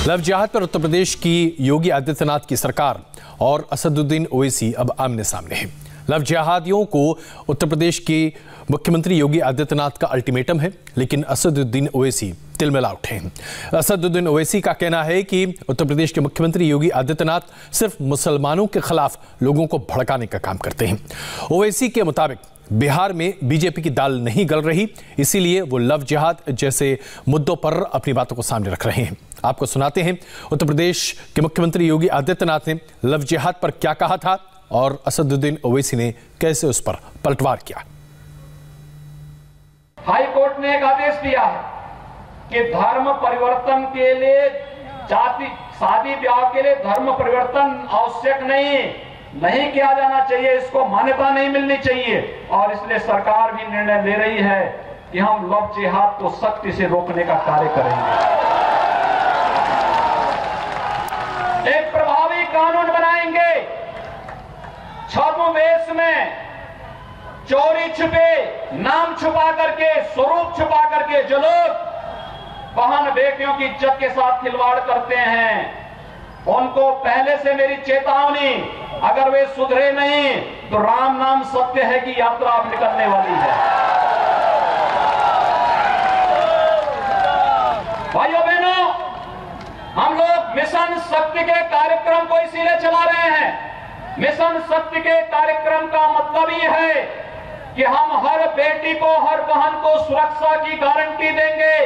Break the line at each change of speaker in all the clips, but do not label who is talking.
Love जिहाद पर उत्तर प्रदेश की योगी आदित्यनाथ की सरकार और असदुद्दीन ओवैसी अब आमने सामने है। लव जिहादियों को उत्तर प्रदेश के मुख्यमंत्री योगी आदित्यनाथ का अल्टीमेटम है, लेकिन असदुद्दीन ओवैसी तिलमिला उठे हैं। असदुद्दीन ओवैसी का कहना है कि उत्तर प्रदेश के मुख्यमंत्री योगी आदित्यनाथ सिर्फ मुसलमानों के खिलाफ लोगों को भड़काने का काम करते हैं। ओवैसी के मुताबिक बिहार में बीजेपी की दाल नहीं गल रही, इसीलिए वो लव जिहाद जैसे मुद्दों पर अपनी बातों को सामने रख रहे हैं। आपको सुनाते हैं उत्तर प्रदेश के मुख्यमंत्री योगी आदित्यनाथ ने लव जिहाद पर क्या कहा था और असदुद्दीन ओवैसी ने कैसे उस पर पलटवार किया।
हाई कोर्ट ने एक आदेश दिया है कि धर्म परिवर्तन के लिए शादी ब्याह के लिए धर्म परिवर्तन आवश्यक नहीं किया जाना चाहिए, इसको मान्यता नहीं मिलनी चाहिए। और इसलिए सरकार भी निर्णय ले रही है कि हम लव जिहाद को सख्ती से रोकने का कार्य करेंगे। एक प्रभावी कानून बनाएंगे। छद्मवेश में चोरी छुपे, नाम छुपा करके, स्वरूप छुपा करके जो लोग बहन बेटियों की इज्जत के साथ खिलवाड़ करते हैं, उनको पहले से मेरी चेतावनी, अगर वे सुधरे नहीं तो राम नाम सत्य है कि यात्रा अब निकलने वाली है। भाइयों बहनों, हम लोग मिशन शक्ति के कार्यक्रम को इसीलिए चला रहे हैं। मिशन शक्ति के कार्यक्रम का मतलब ये है कि हम हर बेटी को, हर बहन को सुरक्षा की गारंटी देंगे,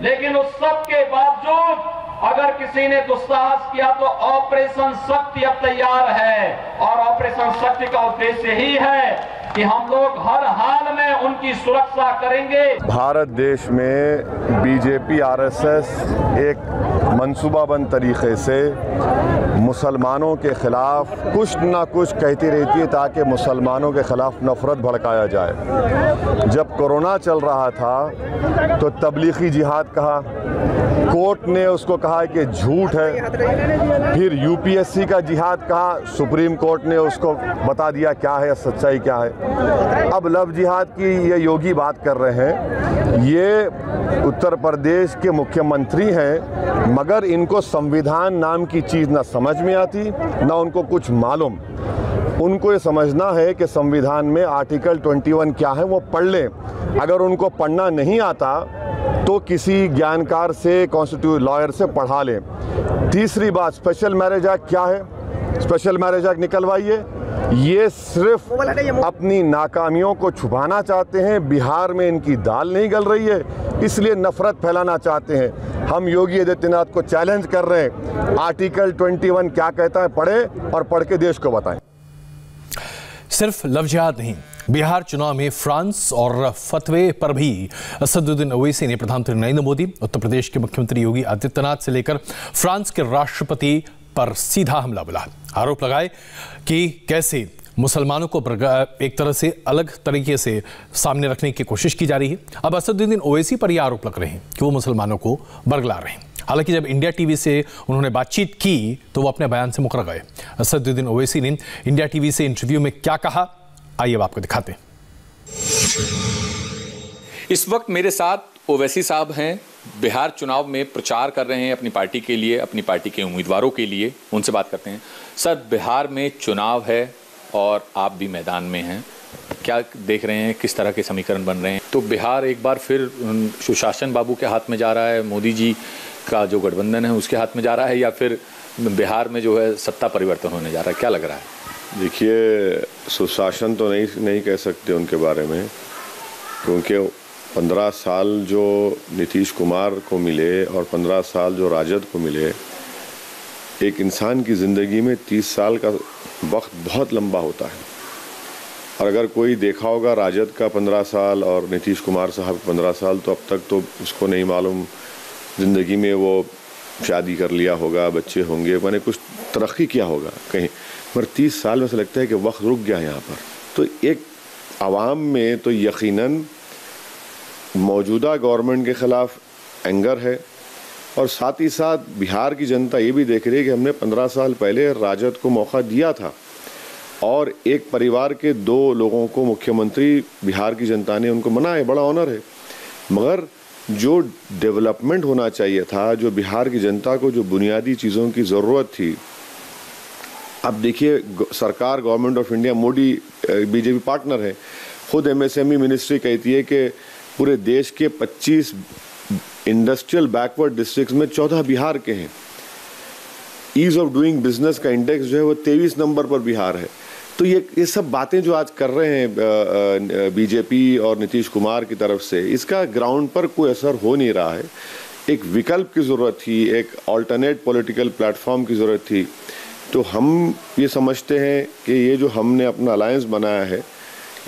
लेकिन उस सब के बावजूद अगर किसी ने दुस्साहस किया तो ऑपरेशन शक्ति अब तैयार है। और ऑपरेशन शक्ति का उद्देश्य ही है कि हम लोग हर हाल में उनकी सुरक्षा करेंगे।
भारत देश में बीजेपी आरएसएस एक मंसूबाबंद तरीके से मुसलमानों के खिलाफ कुछ ना कुछ कहती रहती है ताकि मुसलमानों के खिलाफ नफरत भड़काया जाए। जब कोरोना चल रहा था तो तबलीगी जिहाद कहा, कोर्ट ने उसको कहा कि झूठ है। फिर यूपीएससी का जिहाद कहा, सुप्रीम कोर्ट ने उसको बता दिया क्या है, सच्चाई क्या है। अब लव जिहाद की ये योगी बात कर रहे हैं। ये उत्तर प्रदेश के मुख्यमंत्री हैं, मगर इनको संविधान नाम की चीज़ ना समझ में आती ना उनको कुछ मालूम। उनको ये समझना है कि संविधान में आर्टिकल 21 क्या है वो पढ़ लें। अगर उनको पढ़ना नहीं आता तो किसी ज्ञानकार से, कॉन्स्टिट्यूशन लॉयर से पढ़ा लें। तीसरी बात, स्पेशल मैरिज एक्ट क्या है? स्पेशल मैरिज एक्ट निकलवाइए। ये सिर्फ अपनी नाकामियों को छुपाना चाहते हैं। बिहार में इनकी दाल नहीं गल रही है, इसलिए नफरत फैलाना चाहते हैं। हम योगी आदित्यनाथ को चैलेंज कर रहे हैं, आर्टिकल 21 क्या कहता है पढ़े और पढ़ के देश को बताएं।
सिर्फ लव जिहाद नहीं, बिहार चुनाव में फ्रांस और फतवे पर भी असदुद्दीन ओवैसी ने प्रधानमंत्री नरेंद्र मोदी, उत्तर प्रदेश के मुख्यमंत्री योगी आदित्यनाथ से लेकर फ्रांस के राष्ट्रपति पर सीधा हमला बोला। आरोप लगाए कि कैसे मुसलमानों को एक तरह से अलग तरीके से सामने रखने की कोशिश की जा रही है। अब असदुद्दीन ओवैसी पर यह आरोप लग रहे हैं कि वो मुसलमानों को बरगला रहे हैं। हालांकि जब इंडिया टीवी से उन्होंने बातचीत की तो वो अपने बयान से मुकर गए। असदुद्दीन ओवैसी ने इंडिया टीवी से इंटरव्यू में क्या कहा, आइए अब आपको दिखाते हैं।
इस वक्त मेरे साथ ओवैसी साहब हैं, बिहार चुनाव में प्रचार कर रहे हैं अपनी पार्टी के लिए, अपनी पार्टी के उम्मीदवारों के लिए। उनसे बात करते हैं। सर, बिहार में चुनाव है और आप भी मैदान में हैं, क्या देख रहे हैं, किस तरह के समीकरण बन रहे हैं? तो बिहार एक बार फिर सुशासन बाबू के हाथ में जा रहा है, मोदी जी का जो गठबंधन है उसके हाथ में जा रहा है, या फिर बिहार में जो है सत्ता परिवर्तन होने जा रहा है, क्या लग रहा है?
देखिए, सुशासन तो नहीं कह सकते उनके बारे में, क्योंकि 15 साल जो नीतीश कुमार को मिले और 15 साल जो राजद को मिले, एक इंसान की ज़िंदगी में 30 साल का वक्त बहुत लंबा होता है। और अगर कोई देखा होगा राजद का 15 साल और नीतीश कुमार साहब 15 साल, तो अब तक तो उसको नहीं मालूम ज़िंदगी में वो शादी कर लिया होगा, बच्चे होंगे, मैंने कुछ तरक्की किया होगा कहीं, मगर 30 साल में से लगता है कि वक्त रुक गया यहाँ पर। तो एक आवाम में तो यकीनन मौजूदा गवर्नमेंट के ख़िलाफ़ एंगर है, और साथ ही साथ बिहार की जनता ये भी देख रही है कि हमने 15 साल पहले राजद को मौका दिया था और एक परिवार के 2 लोगों को मुख्यमंत्री बिहार की जनता ने उनको बनाए, बड़ा ऑनर है। मगर जो डेवलपमेंट होना चाहिए था, जो बिहार की जनता को जो बुनियादी चीज़ों की ज़रूरत थी, अब देखिए सरकार, government of India, Modi BJP partner है, खुद एमएसएमई मिनिस्ट्री कहती है कि पूरे देश के 25 इंडस्ट्रियल बैकवर्ड डिस्ट्रिक्ट्स में 14 बिहार के हैं। ईज ऑफ डूइंग बिजनेस का इंडेक्स जो है वो 23 नंबर पर बिहार है। तो ये सब बातें जो आज कर रहे हैं बीजेपी और नीतीश कुमार की तरफ से, इसका ग्राउंड पर कोई असर हो नहीं रहा है। एक विकल्प की ज़रूरत थी, एक ऑल्टरनेट पॉलिटिकल प्लेटफॉर्म की ज़रूरत थी। तो हम ये समझते हैं कि ये जो हमने अपना अलायंस बनाया है,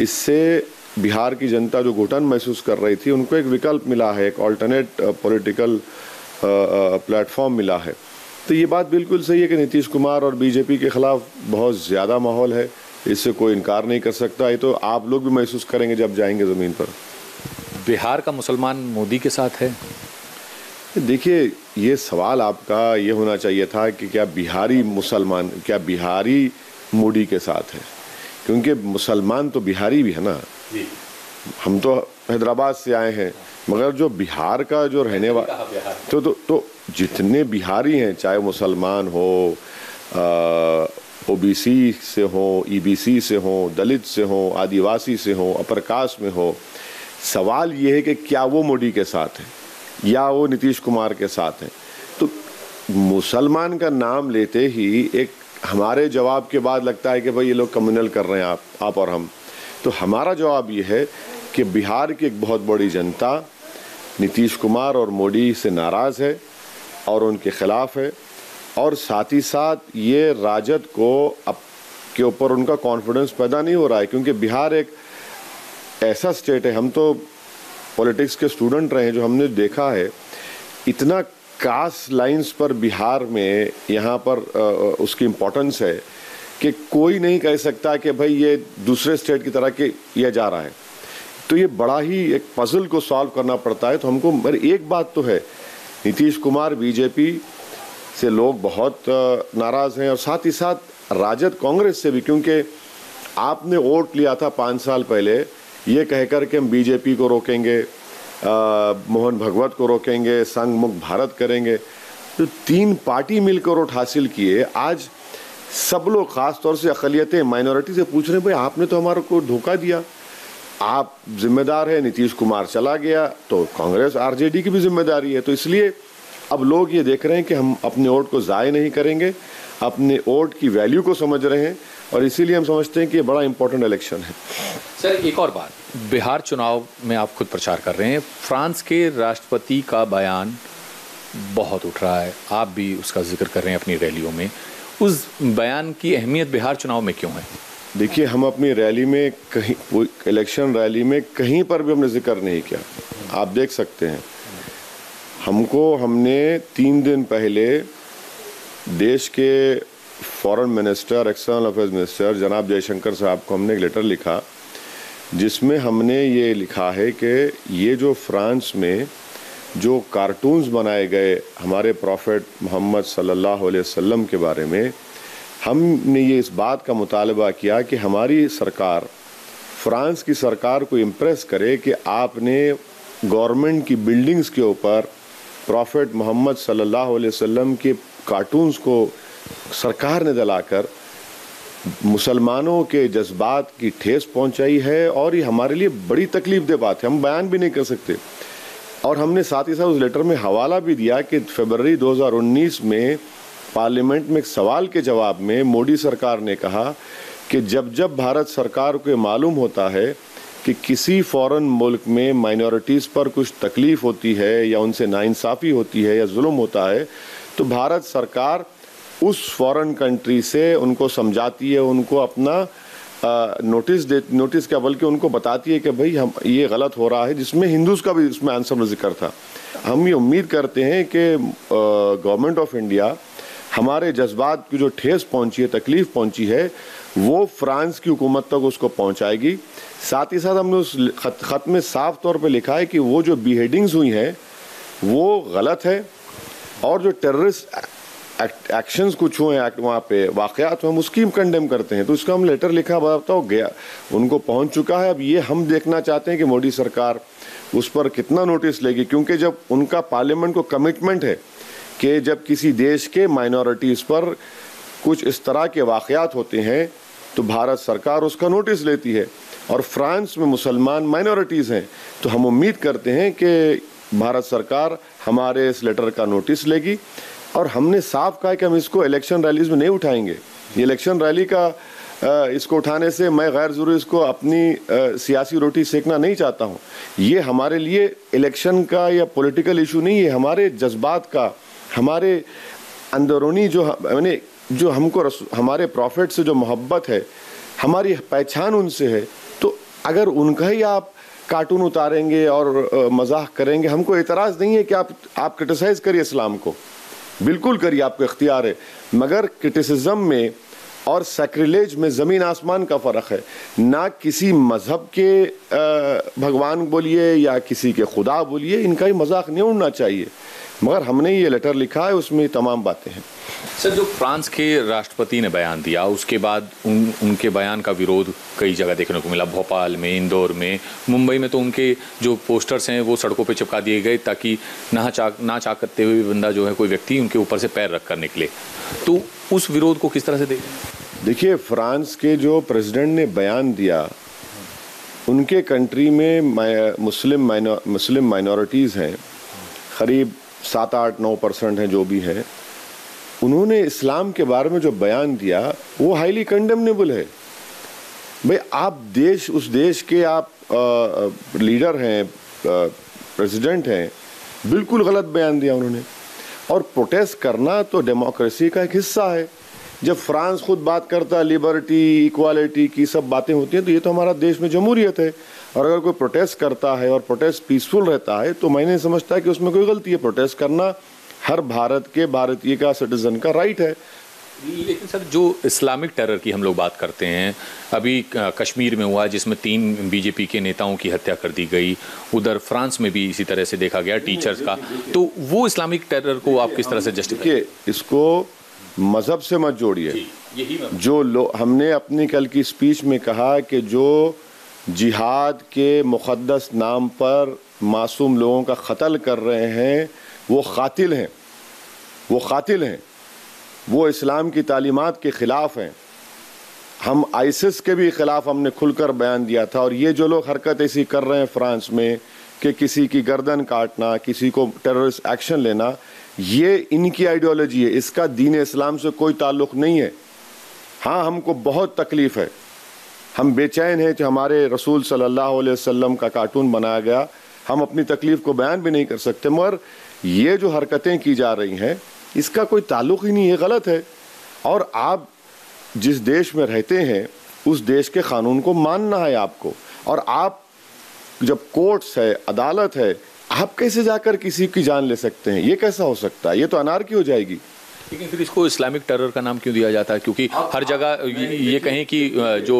इससे बिहार की जनता जो घुटन महसूस कर रही थी, उनको एक विकल्प मिला है, एक ऑल्टरनेट पॉलिटिकल प्लेटफॉर्म मिला है। तो ये बात बिल्कुल सही है कि नीतीश कुमार और बीजेपी के खिलाफ बहुत ज़्यादा माहौल है, इससे कोई इनकार नहीं कर सकता। ये तो आप लोग भी महसूस करेंगे जब जाएंगे ज़मीन पर।
बिहार का मुसलमान मोदी के साथ है?
देखिए, ये सवाल आपका ये होना चाहिए था कि क्या बिहारी मुसलमान, क्या बिहारी मोदी के साथ है, क्योंकि मुसलमान तो बिहारी भी है ना। हम तो हैदराबाद से आए हैं, मगर जो बिहार का जो रहने वाला तो जितने बिहारी हैं, चाहे मुसलमान हो, ओबीसी से हो, ईबीसी से हो, दलित से हो, आदिवासी से हो, अपर कास्ट में हो, सवाल ये है कि क्या वो मोदी के साथ है या वो नीतीश कुमार के साथ है। तो मुसलमान का नाम लेते ही एक हमारे जवाब के बाद लगता है कि भाई ये लोग कम्युनल कर रहे हैं, आप और हम। तो हमारा जवाब ये है कि बिहार की एक बहुत बड़ी जनता नीतीश कुमार और मोदी से नाराज़ है और उनके खिलाफ है, और साथ ही साथ ये राजद को अब के ऊपर उनका कॉन्फिडेंस पैदा नहीं हो रहा है, क्योंकि बिहार एक ऐसा स्टेट है, हम तो पॉलिटिक्स के स्टूडेंट रहे हैं, जो हमने देखा है इतना कास्ट लाइंस पर बिहार में यहाँ पर उसकी इम्पोर्टेंस है कि कोई नहीं कह सकता कि भाई ये दूसरे स्टेट की तरह के ये जा रहा है। तो ये बड़ा ही एक पजल को सॉल्व करना पड़ता है। तो हमको, मगर एक बात तो है, नीतीश कुमार बीजेपी से लोग बहुत नाराज़ हैं, और साथ ही साथ राजद कांग्रेस से भी, क्योंकि आपने वोट लिया था 5 साल पहले ये कहकर के हम बीजेपी को रोकेंगे, मोहन भगवत को रोकेंगे, संघ मुक्त भारत करेंगे। तो 3 पार्टी मिलकर वोट हासिल किए। आज सब लोग, खास तौर से अक़लियतें, माइनॉरिटी से पूछ रहे हैं, भाई आपने तो हमारे को धोखा दिया, आप जिम्मेदार है, नीतीश कुमार चला गया तो कांग्रेस आरजेडी की भी जिम्मेदारी है। तो इसलिए अब लोग ये देख रहे हैं कि हम अपने वोट को ज़ाय नहीं करेंगे, अपने वोट की वैल्यू को समझ रहे हैं, और इसीलिए हम समझते हैं कि ये बड़ा इंपॉर्टेंट इलेक्शन है।
सर, एक और बात, बिहार चुनाव में आप खुद प्रचार कर रहे हैं, फ्रांस के राष्ट्रपति का बयान बहुत उठ रहा है, आप भी उसका जिक्र कर रहे हैं अपनी रैलियों में। उस बयान की अहमियत बिहार चुनाव में क्यों है?
देखिए, हम अपनी रैली में कहीं, इलेक्शन रैली में कहीं पर भी हमने जिक्र नहीं किया। आप देख सकते हैं, हमने 3 दिन पहले देश के foreign minister, external affairs minister जनाब जयशंकर साहब को हमने एक लेटर लिखा, जिसमें हमने ये लिखा है कि ये जो फ्रांस में जो कार्टून्स बनाए गए हमारे प्रॉफेट मोहम्मद सल्लल्लाहु अलैहि वसल्लम के बारे में, हमने ये इस बात का मुतालबा किया कि हमारी सरकार फ्रांस की सरकार को इम्प्रेस करे कि आपने गवर्नमेंट की बिल्डिंग्स के ऊपर प्रॉफेट मोहम्मद सल्लल्लाहु अलैहि वसल्लम के कार्टून्स को सरकार ने जलाकर मुसलमानों के जज्बात की ठेस पहुंचाई है, और ये हमारे लिए बड़ी तकलीफ दे बात है, हम बयान भी नहीं कर सकते। और हमने साथ ही साथ उस लेटर में हवाला भी दिया कि फरवरी 2019 में पार्लियामेंट में एक सवाल के जवाब में मोदी सरकार ने कहा कि जब जब भारत सरकार को मालूम होता है कि किसी फॉरेन मुल्क में माइनॉरिटीज़ पर कुछ तकलीफ़ होती है या उनसे नाइंसाफ़ी होती है या जुल्म होता है, तो भारत सरकार उस फॉरेन कंट्री से उनको समझाती है, उनको अपना नोटिस क्या बल्कि उनको बताती है कि भाई हम ये गलत हो रहा है, जिसमें हिंदूज़ का भी इसमें आंसर में जिक्र था। हम ये उम्मीद करते हैं कि गवर्नमेंट ऑफ इंडिया हमारे जज्बात की जो ठेस पहुंची है, तकलीफ़ पहुंची है, वो फ्रांस की हुकूमत तक उसको पहुंचाएगी। साथ ही साथ हमने उस खत में साफ तौर पे लिखा है कि वो जो बिहेडिंग्स हुई हैं वो गलत है, और जो टेररिस्ट एक्शंस कुछ हुए हैं वहाँ पे वाक़यात हम उसकी कंडेम करते हैं। तो उसका हम लेटर लिखा, बताओ गया, उनको पहुँच चुका है। अब ये हम देखना चाहते हैं कि मोदी सरकार उस पर कितना नोटिस लेगी, क्योंकि जब उनका पार्लियामेंट को कमिटमेंट है कि जब किसी देश के माइनॉरिटीज़ पर कुछ इस तरह के वाक़यात होते हैं तो भारत सरकार उसका नोटिस लेती है। और फ्रांस में मुसलमान माइनॉरिटीज़ हैं, तो हम उम्मीद करते हैं कि भारत सरकार हमारे इस लेटर का नोटिस लेगी। और हमने साफ कहा कि हम इसको इलेक्शन रैलीज में नहीं उठाएंगे। ये इलेक्शन रैली का इसको उठाने से मैं गैर ज़रूरी इसको अपनी सियासी रोटी सेकना नहीं चाहता हूँ। ये हमारे लिए इलेक्शन का या पॉलिटिकल इशू नहीं है, हमारे जज्बात का, हमारे अंदरूनी जो हमको हमारे प्रॉफिट से जो मोहब्बत है, हमारी पहचान उनसे है। तो अगर उनका ही आप कार्टून उतारेंगे और मजाक करेंगे, हमको एतराज़ नहीं है कि आप क्रिटिसाइज़ करिए इस्लाम को, बिल्कुल करिए, आपको इख्तियार है। मगर क्रिटिसिज्म में और सैक्रिलेज में ज़मीन आसमान का फ़र्क है। ना किसी मज़हब के भगवान बोलिए या किसी के खुदा बोलिए, इनका ही मजाक नहीं उड़ना चाहिए। मगर हमने ये लेटर लिखा है, उसमें तमाम बातें हैं।
सर, जो फ्रांस के राष्ट्रपति ने बयान दिया, उसके बाद उनके बयान का विरोध कई जगह देखने को मिला, भोपाल में, इंदौर में, मुंबई में। तो उनके जो पोस्टर्स हैं वो सड़कों पे चिपका दिए गए ताकि ना चाह करते हुए बंदा जो है, कोई व्यक्ति उनके ऊपर से पैर रख कर निकले। तो उस विरोध को किस तरह से देखें?
देखिए, फ्रांस के जो प्रेसिडेंट ने बयान दिया, उनके कंट्री में मुस्लिम माइनॉरिटीज़ हैं, करीब 7-8-9% हैं जो भी हैं। उन्होंने इस्लाम के बारे में जो बयान दिया वो हाईली कंडेमनेबल है। भाई, आप उस देश के आप लीडर हैं, प्रेसिडेंट हैं, बिल्कुल गलत बयान दिया उन्होंने। और प्रोटेस्ट करना तो डेमोक्रेसी का एक हिस्सा है। जब फ्रांस खुद बात करता है लिबर्टी, इक्वालिटी की सब बातें होती हैं, तो ये तो हमारा देश में जमहूरियत है। और अगर कोई प्रोटेस्ट करता है और प्रोटेस्ट पीसफुल रहता है तो मैं नहीं समझता कि उसमें कोई गलती है। प्रोटेस्ट करना हर भारतीय का सिटीजन का राइट है।
लेकिन सर, जो इस्लामिक टेरर की हम लोग बात करते हैं, अभी कश्मीर में हुआ जिसमें 3 बीजेपी के नेताओं की हत्या कर दी गई, उधर फ्रांस में भी इसी तरह से देखा गया टीचर्स का। तो वो इस्लामिक टेरर को आप किस तरह से जस्टिफाई?
इसको मजहब से मत जोड़िए। जो हमने अपनी कल की स्पीच में कहा कि जो जिहाद के मुक़द्दस नाम पर मासूम लोगों का कत्ल कर रहे हैं वो कातिल हैं, वो इस्लाम की तालीमात के ख़िलाफ़ हैं। हम आईसिस के भी ख़िलाफ़ हमने खुलकर बयान दिया था। और ये जो लोग हरकत ऐसी कर रहे हैं फ्रांस में कि किसी की गर्दन काटना, किसी को टेररिस्ट एक्शन लेना, ये इनकी आइडियोलॉजी है, इसका दीन इस्लाम से कोई ताल्लुक़ नहीं है। हाँ, हमको बहुत तकलीफ़ है, हम बेचैन हैं कि हमारे रसूल सल्लल्लाहु अलैहि वसल्लम का कार्टून बनाया गया। हम अपनी तकलीफ़ को बयान भी नहीं कर सकते, मगर ये जो हरकतें की जा रही हैं इसका कोई ताल्लुक़ ही नहीं है, गलत है। और आप जिस देश में रहते हैं उस देश के क़ानून को मानना है आपको। और आप जब कोर्ट्स है, अदालत है, आप कैसे जाकर किसी की जान ले सकते हैं? ये कैसा हो सकता है? ये तो अनारकी हो जाएगी।
लेकिन फिर इसको इस्लामिक टेरर का नाम क्यों दिया जाता है? क्योंकि हर जगह ये कहें कि जो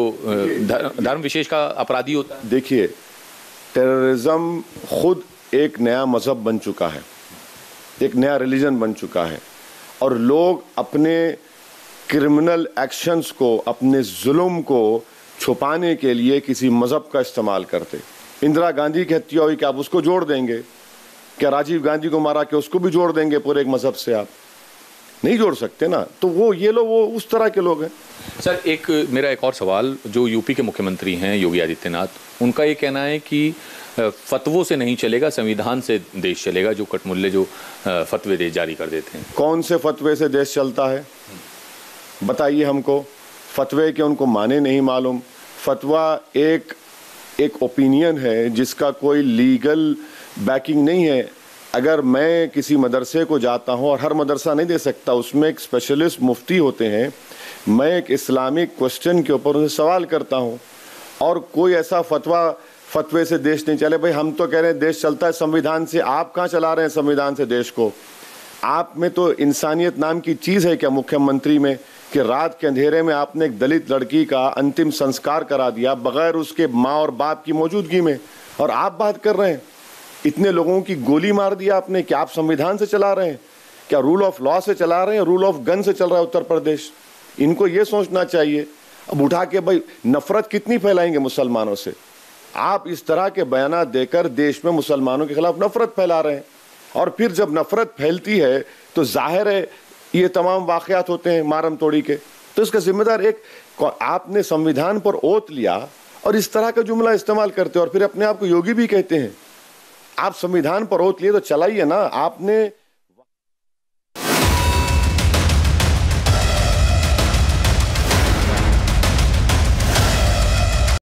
धर्म विशेष का अपराधी होता है।
देखिए, टेररिज्म खुद एक नया मजहब बन चुका है, एक नया रिलीजन बन चुका है। और लोग अपने क्रिमिनल एक्शंस को, अपने जुल्म को छुपाने के लिए किसी मजहब का इस्तेमाल करते। इंदिरा गांधी की हत्या हुई, क्या आप उसको जोड़ देंगे? क्या राजीव गांधी को मारा के उसको भी जोड़ देंगे पूरे एक मजहब से? आप नहीं जोड़ सकते ना। तो ये लोग वो उस तरह के लोग हैं।
सर, मेरा एक और सवाल, जो यूपी के मुख्यमंत्री हैं योगी आदित्यनाथ, उनका ये कहना है कि फतवों से नहीं चलेगा, संविधान से देश चलेगा। जो कटमुल्ले जो फतवे जारी कर देते हैं,
कौन से फतवे से देश चलता है बताइए हमको। फतवे के उनको माने नहीं मालूम। फतवा एक ओपिनियन है जिसका कोई लीगल बैकिंग नहीं है। अगर मैं किसी मदरसे को जाता हूं, और हर मदरसा नहीं दे सकता, उसमें एक स्पेशलिस्ट मुफ्ती होते हैं, मैं एक इस्लामिक क्वेश्चन के ऊपर उनसे सवाल करता हूं और कोई ऐसा फतवे से देश नहीं चले। भाई, हम तो कह रहे हैं देश चलता है संविधान से। आप कहाँ चला रहे हैं संविधान से देश को? आप में तो इंसानियत नाम की चीज़ है क्या मुख्यमंत्री में, कि रात के अंधेरे में आपने एक दलित लड़की का अंतिम संस्कार करा दिया बगैर उसके माँ और बाप की मौजूदगी में, और आप बात कर रहे हैं इतने लोगों की गोली मार दिया आपने? क्या आप संविधान से चला रहे हैं? क्या रूल ऑफ लॉ से चला रहे हैं? रूल ऑफ गन से चल रहा है उत्तर प्रदेश? इनको ये सोचना चाहिए। अब उठा के भाई नफरत कितनी फैलाएंगे मुसलमानों से? आप इस तरह के बयान देकर देश में मुसलमानों के खिलाफ नफरत फैला रहे हैं। और फिर जब नफरत फैलती है तो जाहिर है ये तमाम वाकयात होते हैं मारम तोड़ी के। तो इसका जिम्मेदार एक, आपने संविधान पर ओत लिया और इस तरह का जुमला इस्तेमाल करते हो और फिर अपने आप को योगी भी कहते हैं। आप संविधान पर ओत लिए तो चलाइए ना। आपने